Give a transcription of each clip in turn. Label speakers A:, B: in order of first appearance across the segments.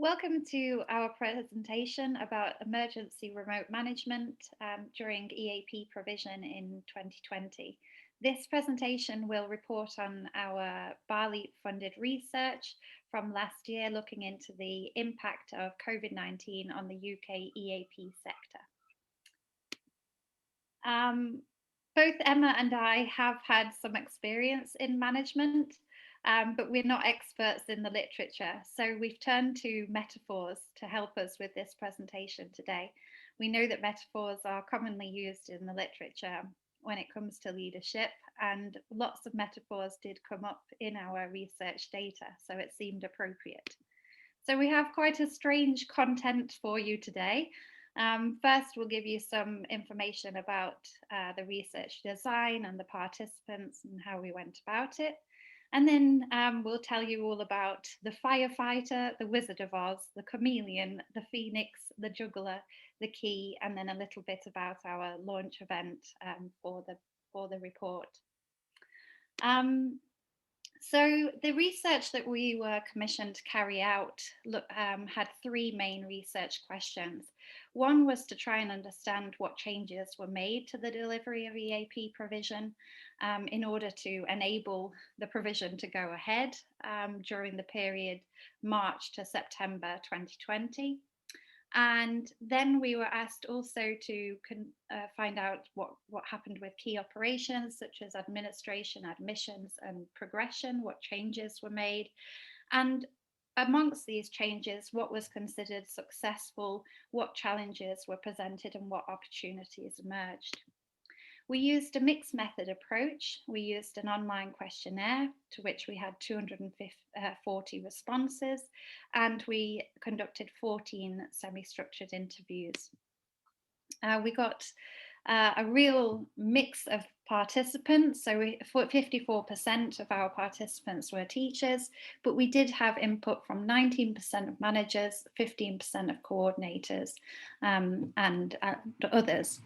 A: Welcome to our presentation about emergency remote management during EAP provision in 2020. This presentation will report on our Bali funded research from last year looking into the impact of COVID-19 on the UK EAP sector. Both Emma and I have had some experience in management, but we're not experts in the literature. So we've turned to metaphors to help us with this presentation today. We know that metaphors are commonly used in the literature when it comes to leadership, and lots of metaphors did come up in our research data, so it seemed appropriate. So we have quite a strange content for you today. First, we'll give you some information about the research design and the participants and how we went about it. And then we'll tell you all about the Firefighter, the Wizard of Oz, the Chameleon, the Pheonix, the Juggler, the Key, and then a little bit about our launch event for the report. So the research that we were commissioned to carry out had three main research questions. One was to try and understand what changes were made to the delivery of EAP provision in order to enable the provision to go ahead during the period March to September 2020. And then we were asked also to find out what happened with key operations such as administration, admissions and progression, what changes were made. And amongst these changes, what was considered successful, what challenges were presented and what opportunities emerged. We used a mixed method approach. We used an online questionnaire to which we had 240 responses, and we conducted 14 semi-structured interviews. We got a real mix of participants. So 54% of our participants were teachers, but we did have input from 19% of managers, 15% of coordinators, and others.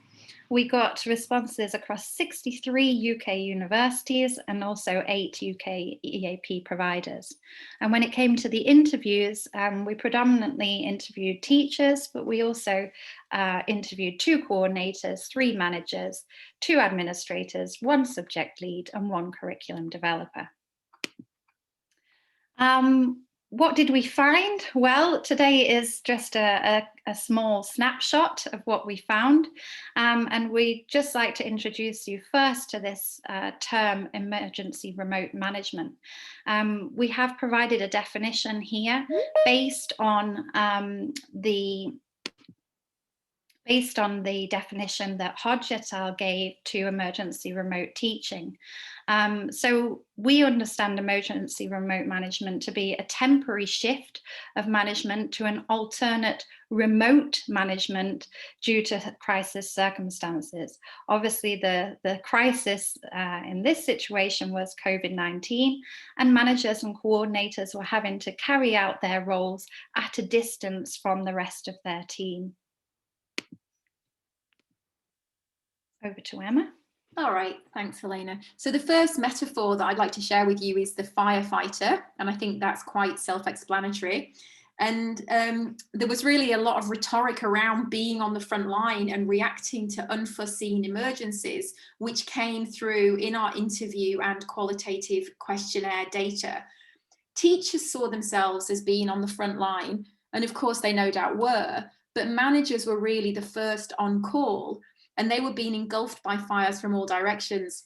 A: We got responses across 63 UK universities and also 8 UK EAP providers. And when it came to the interviews, we predominantly interviewed teachers, but we also interviewed 2 coordinators, 3 managers, 2 administrators, 1 subject lead and 1 curriculum developer. What did we find? Well, today is just a small snapshot of what we found. And we'd just like to introduce you first to this term emergency remote management. We have provided a definition here based on the definition that Hodge et al. Gave to emergency remote teaching. So we understand emergency remote management to be a temporary shift of management to an alternate remote management due to crisis circumstances. Obviously, the crisis in this situation was COVID-19, and managers and coordinators were having to carry out their roles at a distance from the rest of their team. Over to Emma.
B: All right, thanks, Helena. So the first metaphor that I'd like to share with you is the firefighter, and I think that's quite self-explanatory. And there was really a lot of rhetoric around being on the front line and reacting to unforeseen emergencies, which came through in our interview and qualitative questionnaire data. Teachers saw themselves as being on the front line, and of course they no doubt were, but managers were really the first on call, and they were being engulfed by fires from all directions.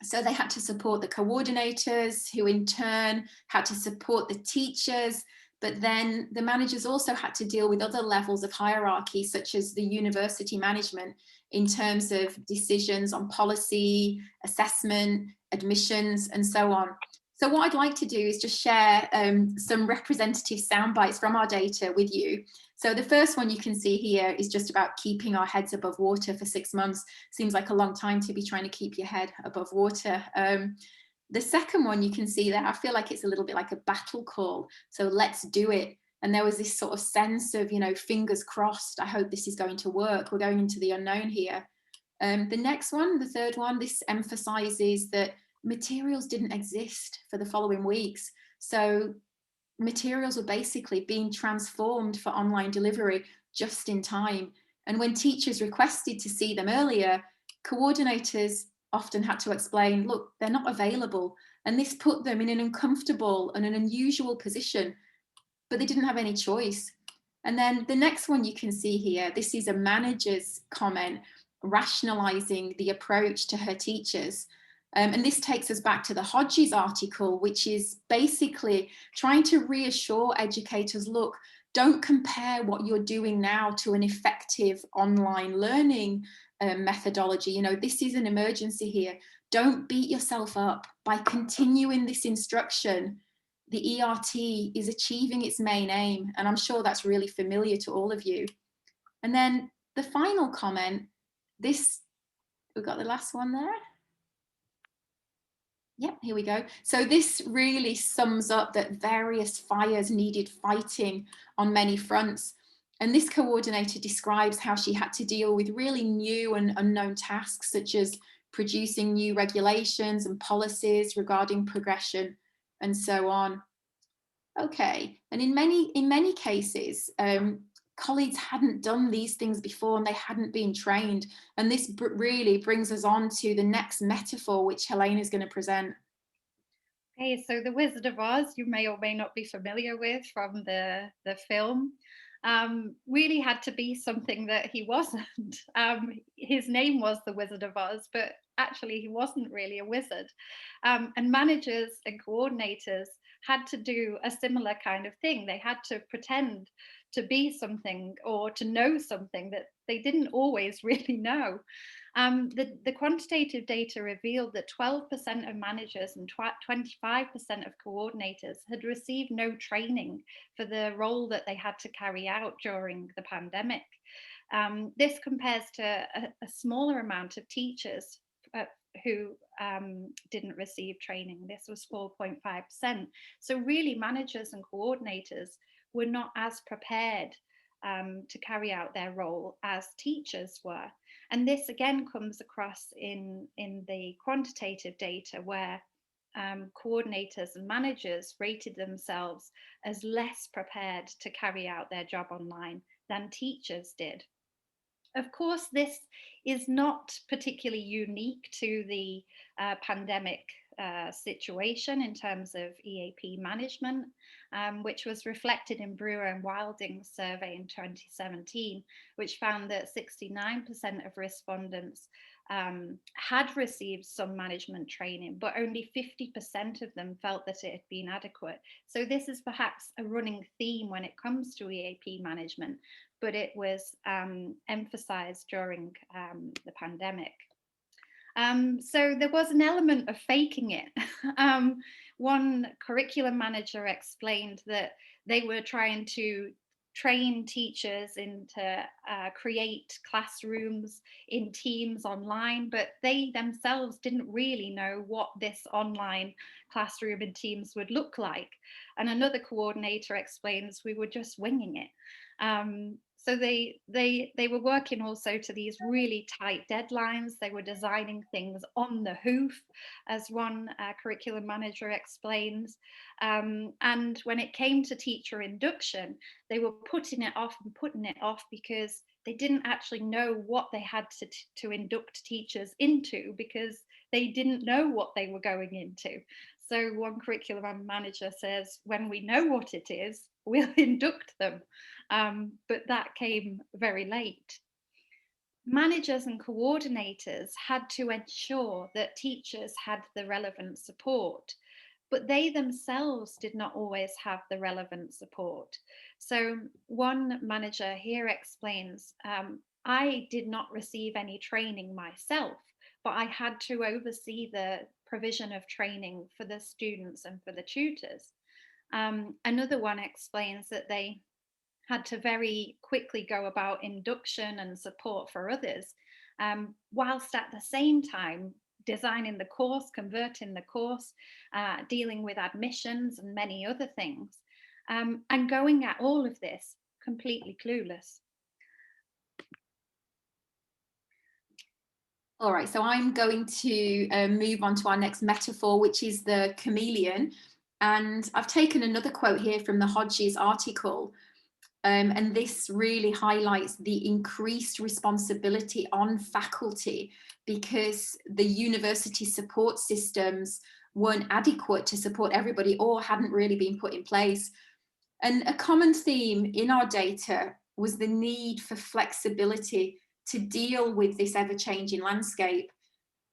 B: So they had to support the coordinators, who in turn had to support the teachers, but then the managers also had to deal with other levels of hierarchy, such as the university management, in terms of decisions on policy, assessment, admissions, and so on. So what I'd like to do is just share some representative sound bites from our data with you. So the first one you can see here is just about keeping our heads above water for 6 months. Seems like a long time to be trying to keep your head above water. The second one you can see there, I feel like it's a little bit like a battle call. So let's do it. And there was this sort of sense of, you know, fingers crossed, I hope this is going to work. We're going into the unknown here. The next one, the third one, this emphasizes that materials didn't exist for the following weeks. So materials were basically being transformed for online delivery just in time. And when teachers requested to see them earlier, coordinators often had to explain, look, they're not available. And this put them in an uncomfortable and an unusual position, but they didn't have any choice. And then the next one you can see here, this is a manager's comment rationalizing the approach to her teachers. And this takes us back to the Hodges article, which is basically trying to reassure educators, look, don't compare what you're doing now to an effective online learning methodology. You know, this is an emergency here. Don't beat yourself up. By continuing this instruction, the ERT is achieving its main aim. And I'm sure that's really familiar to all of you. And then the final comment, this, we've got the last one there. Yep, here we go. So this really sums up that various fires needed fighting on many fronts. And this coordinator describes how she had to deal with really new and unknown tasks, such as producing new regulations and policies regarding progression and so on. Okay, and in many cases, colleagues hadn't done these things before and they hadn't been trained. And this really brings us on to the next metaphor, which Helena is going to present.
A: Okay, so the Wizard of Oz, you may or may not be familiar with from the film, really had to be something that he wasn't. His name was the Wizard of Oz, but actually he wasn't really a wizard. And managers and coordinators had to do a similar kind of thing. They had to pretend to be something or to know something that they didn't always really know. The quantitative data revealed that 12% of managers and 25% of coordinators had received no training for the role that they had to carry out during the pandemic. This compares to a smaller amount of teachers who didn't receive training. This was 4.5%. So really managers and coordinators were not as prepared to carry out their role as teachers were. And this again comes across in the quantitative data where coordinators and managers rated themselves as less prepared to carry out their job online than teachers did. Of course, this is not particularly unique to the pandemic situation in terms of EAP management, which was reflected in Brewer and Wilding's survey in 2017, which found that 69% of respondents had received some management training, but only 50% of them felt that it had been adequate. So this is perhaps a running theme when it comes to EAP management, but it was emphasized during the pandemic. So there was an element of faking it. One curriculum manager explained that they were trying to train teachers into create classrooms in Teams online, but they themselves didn't really know what this online classroom in Teams would look like. And another coordinator explains we were just winging it. So they were working also to these really tight deadlines. They were designing things on the hoof, as one curriculum manager explains. And when it came to teacher induction, they were putting it off because they didn't actually know what they had to induct teachers into, because they didn't know what they were going into. So one curriculum manager says, when we know what it is, we'll induct them. But that came very late. Managers and coordinators had to ensure that teachers had the relevant support, but they themselves did not always have the relevant support. So one manager here explains, I did not receive any training myself, but I had to oversee the provision of training for the students and for the tutors. Another one explains that they had to very quickly go about induction and support for others, whilst at the same time designing the course, converting the course, dealing with admissions and many other things, and going at all of this completely clueless.
B: All right, so I'm going to move on to our next metaphor, which is the chameleon. And I've taken another quote here from the Hodges article, and this really highlights the increased responsibility on faculty because the university support systems weren't adequate to support everybody or hadn't really been put in place. And a common theme in our data was the need for flexibility to deal with this ever-changing landscape,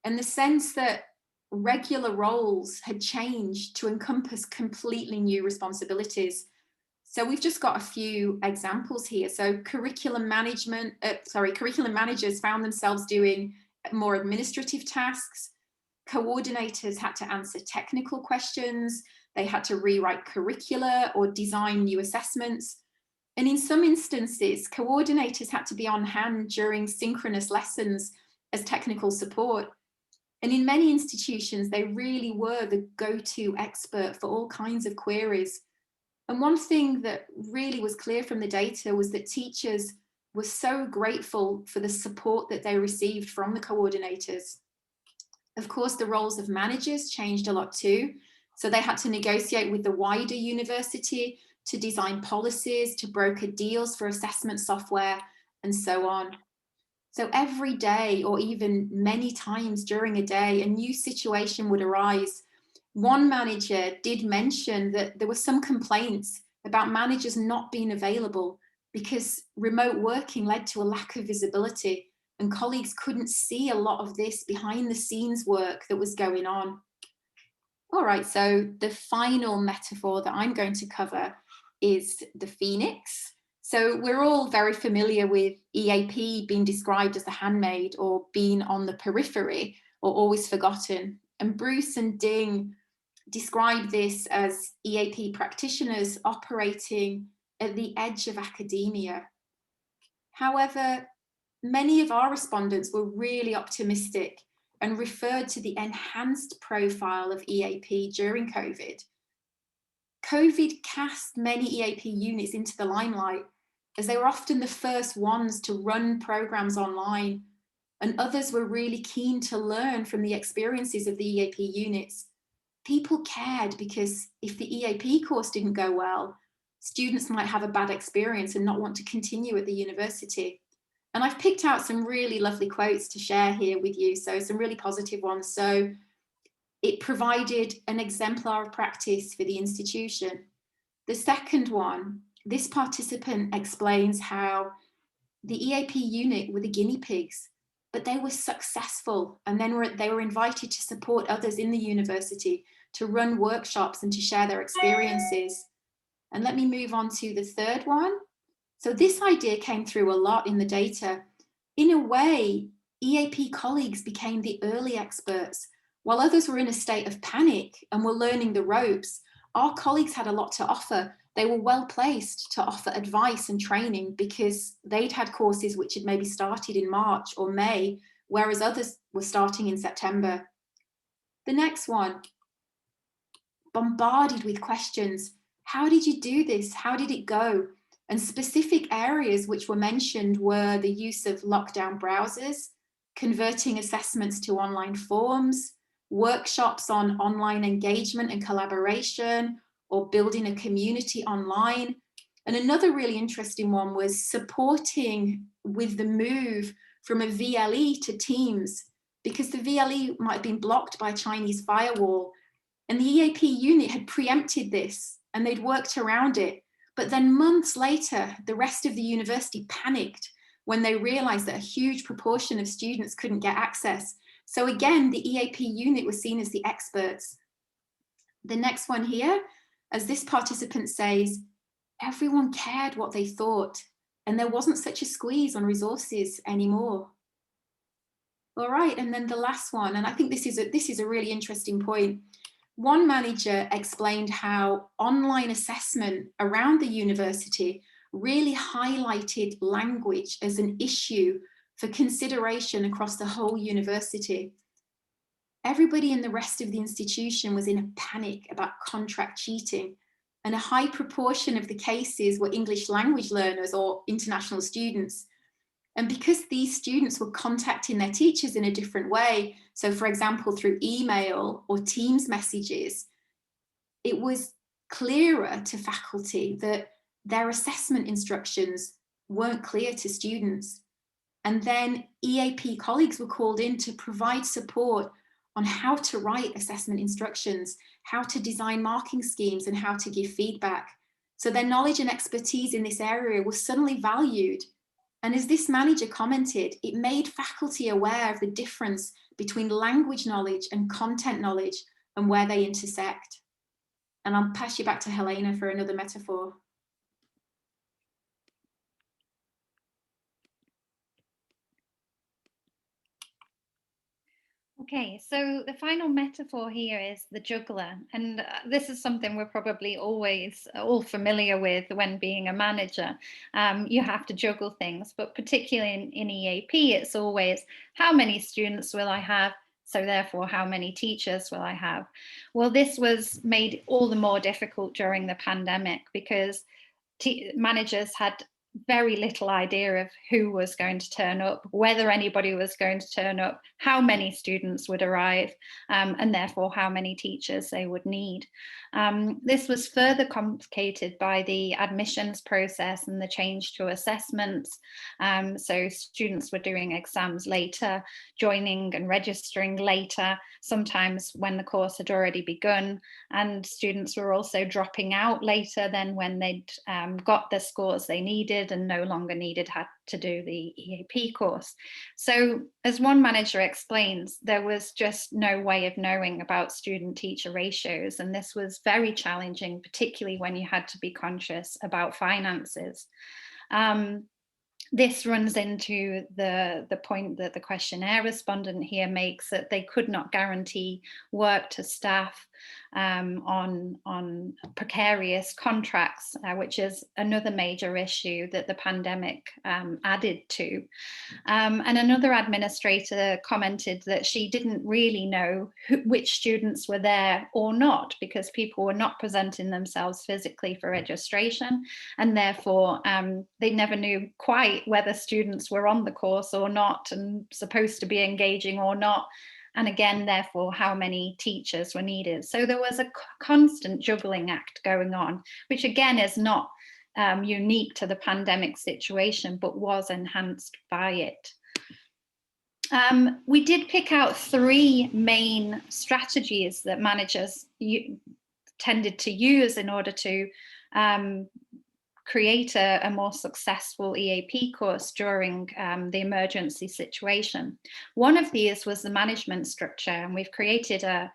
B: and the sense that regular roles had changed to encompass completely new responsibilities. So we've just got a few examples here. So curriculum managers found themselves doing more administrative tasks. Coordinators had to answer technical questions. They had to rewrite curricula or design new assessments. And in some instances, coordinators had to be on hand during synchronous lessons as technical support. And in many institutions, they really were the go-to expert for all kinds of queries. And one thing that really was clear from the data was that teachers were so grateful for the support that they received from the coordinators. Of course, the roles of managers changed a lot too. So they had to negotiate with the wider university to design policies, to broker deals for assessment software, and so on. So every day, or even many times during a day, a new situation would arise. One manager did mention that there were some complaints about managers not being available because remote working led to a lack of visibility, and colleagues couldn't see a lot of this behind the scenes work that was going on. All right, so the final metaphor that I'm going to cover is the Pheonix. So we're all very familiar with EAP being described as the handmaid or being on the periphery or always forgotten. And Bruce and Ding describe this as EAP practitioners operating at the edge of academia. However, many of our respondents were really optimistic and referred to the enhanced profile of EAP during COVID. COVID cast many EAP units into the limelight as they were often the first ones to run programs online, and others were really keen to learn from the experiences of the EAP units. People cared because if the EAP course didn't go well, students might have a bad experience and not want to continue at the university. And I've picked out some really lovely quotes to share here with you, so some really positive ones. So it provided an exemplar of practice for the institution. The second one, this participant explains how the EAP unit were the guinea pigs, but they were successful, and then they were invited to support others in the university, to run workshops and to share their experiences. And let me move on to the third one. So this idea came through a lot in the data. In a way, EAP colleagues became the early experts. While others were in a state of panic and were learning the ropes, our colleagues had a lot to offer. They were well placed to offer advice and training because they'd had courses which had maybe started in March or May, whereas others were starting in September. The next one, bombarded with questions. How did you do this? How did it go? And specific areas which were mentioned were the use of lockdown browsers, converting assessments to online forms, workshops on online engagement and collaboration, or building a community online. And another really interesting one was supporting with the move from a VLE to Teams, because the VLE might have been blocked by a Chinese firewall. And the EAP unit had preempted this and they'd worked around it. But then months later, the rest of the university panicked when they realized that a huge proportion of students couldn't get access. So again, the EAP unit was seen as the experts. The next one here, as this participant says, everyone cared what they thought, and there wasn't such a squeeze on resources anymore. All right, and then the last one, and I think this is a really interesting point. One manager explained how online assessment around the university really highlighted language as an issue for consideration across the whole university. Everybody in the rest of the institution was in a panic about contract cheating, and a high proportion of the cases were English language learners or international students. And because these students were contacting their teachers in a different way, so for example, through email or Teams messages, it was clearer to faculty that their assessment instructions weren't clear to students. And then EAP colleagues were called in to provide support on how to write assessment instructions, how to design marking schemes, and how to give feedback. So their knowledge and expertise in this area was suddenly valued. And as this manager commented, it made faculty aware of the difference between language knowledge and content knowledge and where they intersect. And I'll pass you back to Helena for another metaphor.
A: Okay, so the final metaphor here is the juggler. And this is something we're probably always all familiar with when being a manager. You have to juggle things, but particularly in EAP, it's always how many students will I have? So therefore, how many teachers will I have? Well, this was made all the more difficult during the pandemic because managers had very little idea of who was going to turn up, whether anybody was going to turn up, how many students would arrive, and therefore how many teachers they would need. This was further complicated by the admissions process and the change to assessments. So students were doing exams later, joining and registering later, sometimes when the course had already begun, and students were also dropping out later than when they'd got the scores they needed and no longer had to do the EAP course. So as one manager explains, there was just no way of knowing about student-teacher ratios, and this was very challenging, particularly when you had to be conscious about finances. This runs into the point that the questionnaire respondent here makes, that they could not guarantee work to staff on precarious contracts, which is another major issue that the pandemic added to. And another administrator commented that she didn't really know which students were there or not, because people were not presenting themselves physically for registration, and therefore they never knew quite whether students were on the course or not and supposed to be engaging or not. And again, therefore, how many teachers were needed. So there was a constant juggling act going on, which again is not unique to the pandemic situation, but was enhanced by it. We did pick out three main strategies that managers tended to use in order to create a more successful EAP course during the emergency situation. One of these was the management structure, and we've created a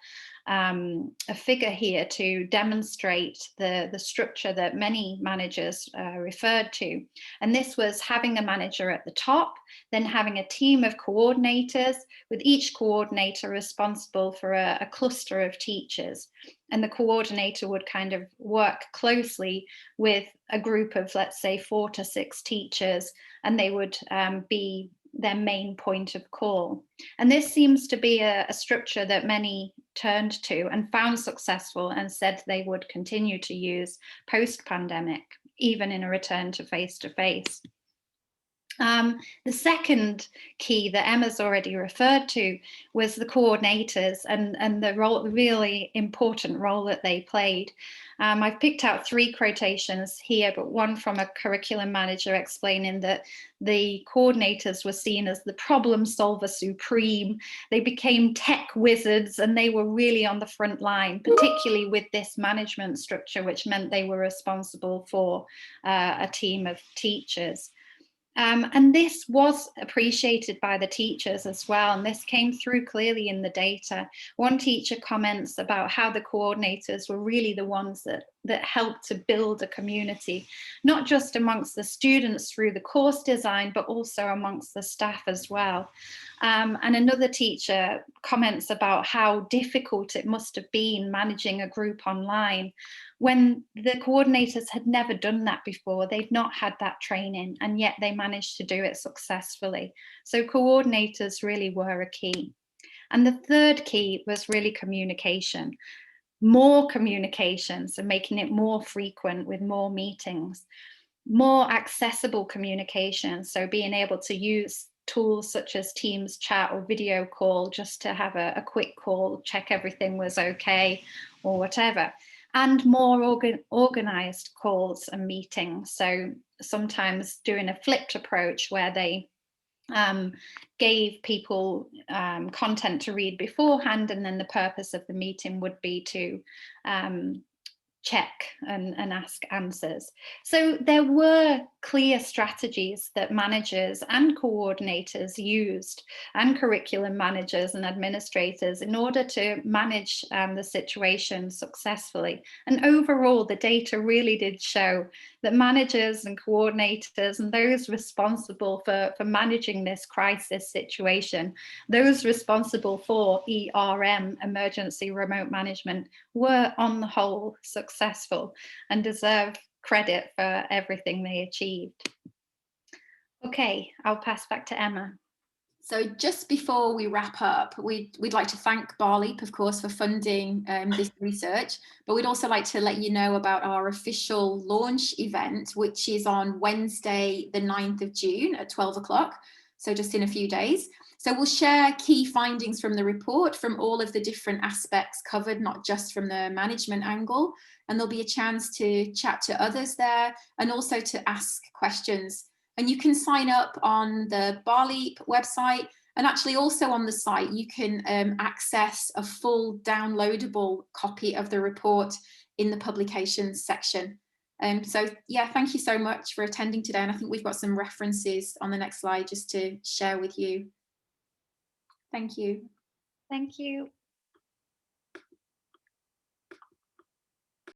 A: figure here to demonstrate the structure that many managers referred to. And this was having a manager at the top, then having a team of coordinators, with each coordinator responsible for a cluster of teachers. And the coordinator would kind of work closely with a group of, let's say, 4 to 6 teachers, and they would be their main point of call. And this seems to be a structure that many turned to and found successful, and said they would continue to use post-pandemic, even in a return to face-to-face. The second key that Emma's already referred to was the coordinators and the really important role that they played. I've picked out 3 quotations here, but one from a curriculum manager explaining that the coordinators were seen as the problem solver supreme. They became tech wizards, and they were really on the front line, particularly with this management structure, which meant they were responsible for a team of teachers. And this was appreciated by the teachers as well, and this came through clearly in the data. One teacher comments about how the coordinators were really the ones that helped to build a community, not just amongst the students through the course design, but also amongst the staff as well. And another teacher comments about how difficult it must have been managing a group online, when the coordinators had never done that before. They'd not had that training, and yet they managed to do it successfully. So coordinators really were a key. And the third key was really communication. More communication, so making it more frequent with more meetings. More accessible communication, so being able to use tools such as Teams chat or video call just to have a quick call, check everything was okay or whatever. and more organized calls and meetings. So sometimes doing a flipped approach where they gave people content to read beforehand, and then the purpose of the meeting would be to check and ask answers. So there were clear strategies that managers and coordinators used, and curriculum managers and administrators, in order to manage the situation successfully. And overall, the data really did show that managers and coordinators and those responsible for managing this crisis situation, those responsible for ERM, emergency remote management, were on the whole successful and deserve credit for everything they achieved. Okay, I'll pass back to Emma.
B: So just before we wrap up, we'd like to thank Barleap, of course, for funding this research, but we'd also like to let you know about our official launch event, which is on Wednesday, the 9th of June at 12 o'clock, so just in a few days. So we'll share key findings from the report from all of the different aspects covered, not just from the management angle, and there'll be a chance to chat to others there and also to ask questions. And you can sign up on the Barleap website, and actually also on the site you can access a full downloadable copy of the report in the publications section. So yeah, thank you so much for attending today, and I think we've got some references on the next slide just to share with you. Thank you.
A: Thank you.